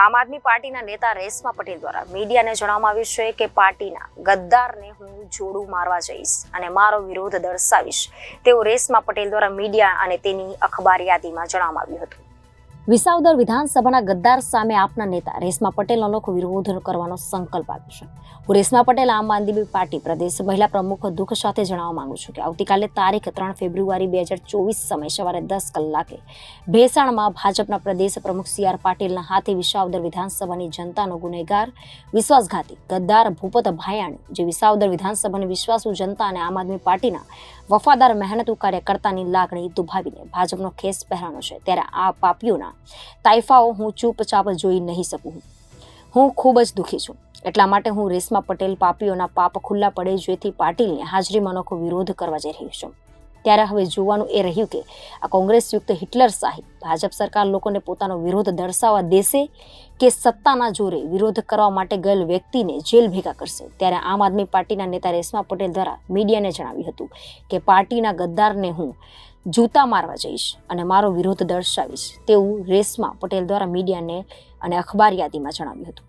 આમ આદમી પાર્ટીના નેતા રેશમા પટેલ દ્વારા મીડિયાને જણાવવામાં આવ્યું છે કે પાર્ટીના ગદ્દારને હું જોડું મારવા જઈશ અને મારો વિરોધ દર્શાવીશ તેવું રેશમા પટેલ દ્વારા મીડિયા અને તેની અખબાર યાદીમાં જણાવવામાં આવ્યું હતું। વિસાવદર વિધાનસભાના ગદ્દાર સામે આપના નેતા રેશમા પટેલનો અનોખો વિરોધ કરવાનો સંકલ્પ આપ્યો છે। હું રેશમા પટેલ આમ આદમી પાર્ટી પ્રદેશ મહિલા પ્રમુખ દુઃખ સાથે જણાવવા માંગુ છું કે આવતીકાલે તારીખ 3 ફેબ્રુઆરી 2024 સમય સવારે 10 કલાકે ભેસાણમાં ભાજપના પ્રદેશ પ્રમુખ CR પાટીલના હાથે વિસાવદર વિધાનસભાની જનતાનો ગુનેગાર વિશ્વાસઘાતી ગદ્દાર ભૂપત ભાયાણી જે વિસાવદર વિધાનસભાની વિશ્વાસુ જનતા અને આમ આદમી પાર્ટીના વફાદાર મહેનતુ કાર્યકર્તાની લાગણી દુભાવીને ભાજપનો ખેસ પહેરાનો છે ત્યારે આ પાપીઓના તાઇફાઓ હું ચૂપચાપ જોઈ નહીં શકું। હું ખૂબ જ દુઃખી છું। એટલા માટે હું રેશમા પટેલ પાપીઓના પાપ ખુલ્લા પડે જેથી પાટીલની હાજરીમાં અનોખો વિરોધ કરવા જઈ રહ્યું છું। ત્યારે હવે જોવાનું એ રહ્યું કે આ કોંગ્રેસયુક્ત હિટલર શાહી ભાજપ સરકાર લોકોને પોતાનો વિરોધ દર્શાવવા દેશે કે સત્તાના જોરે વિરોધ કરવા માટે ગયેલ વ્યક્તિને જેલ ભેગા કરશે। ત્યારે આમ આદમી પાર્ટીના નેતા રેશમા પટેલ દ્વારા મીડિયાને જણાવ્યું હતું કે પાર્ટીના ગદ્દારને હું જૂતા મારવા જઈશ અને મારો વિરોધ દર્શાવીશ તેવું રેશમા પટેલ દ્વારા મીડિયાને અને અખબાર યાદીમાં જણાવ્યું હતું।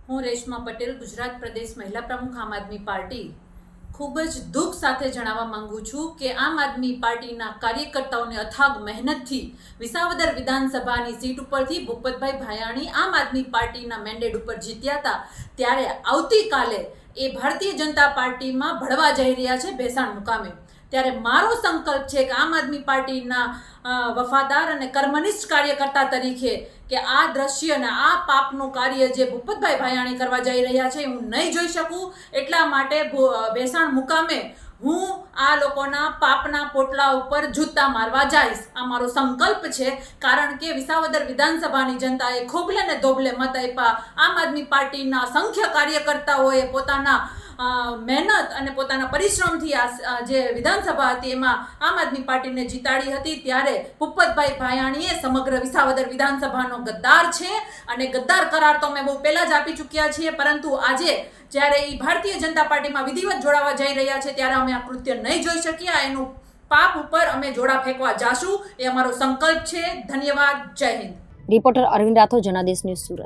હું રેશમા પટેલ, ગુજરાત પ્રદેશ મહિલા પ્રમુખ આમ આદમી પાર્ટી, ખૂબ જ દુઃખ સાથે જણાવવા માંગુ છું કે આમ આદમી પાર્ટીના કાર્યકર્તાઓને અથાગ મહેનતથી વિસાવદર વિધાનસભાની સીટ ઉપરથી ભૂપતભાઈ ભાયાણી આમ આદમી પાર્ટીના મેન્ડેટ ઉપર જીત્યા હતા। ત્યારે આવતીકાલે એ ભારતીય જનતા પાર્ટીમાં ભળવા જઈ રહ્યા છે ભેસાણ મુકામે। ત્યારે મારો સંકલ્પ છે કે આમ આદમી પાર્ટીના વફાદાર અને કર્મનિષ્ઠ કાર્યકર્તા તરીકે કે આ દ્રશ્ય અને આ પાપનું કાર્ય જે ભૂપતભાઈ ભાયાણી કરવા જઈ રહ્યા છે હું નહીં જોઈ શકું। એટલા માટે ભેસાણ મુકામે હું આ લોકોના પાપના પોટલા ઉપર જૂતા મારવા જઈશ। આ મારો સંકલ્પ છે, કારણ કે વિસાવદર વિધાનસભાની જનતાએ ખોબલે ને ધોબલે મત આપ્યા। આમ આદમી પાર્ટીના અસંખ્ય કાર્યકર્તાઓએ પોતાના મહેનત અને પોતાના પરિશ્રમથી આ જે વિધાનસભા હતી એમાં આમ આદમી પાર્ટીને જીતાડી હતી। ત્યારે ભૂપતભાઈ ભાયાણીએ સમગ્ર વિસાવદર વિધાનસભાનો ગદ્દાર છે અને ગદ્દાર કરાર તો અમે બહુ પહેલાં જ આપી ચૂક્યા છીએ, પરંતુ આજે જ્યારે એ ભારતીય જનતા પાર્ટીમાં વિધિવત જોડાવા જઈ રહ્યા છે ત્યારે અમે આ કૃત્ય નહીં જોઈ શકીએ। એનું પાપ ઉપર અમે જોડા ફેંકવા જાશું, એ અમારો સંકલ્પ છે। ધન્યવાદ। જય હિન્દ। Reporter Arvind Rathod, Janadesh news, Surat.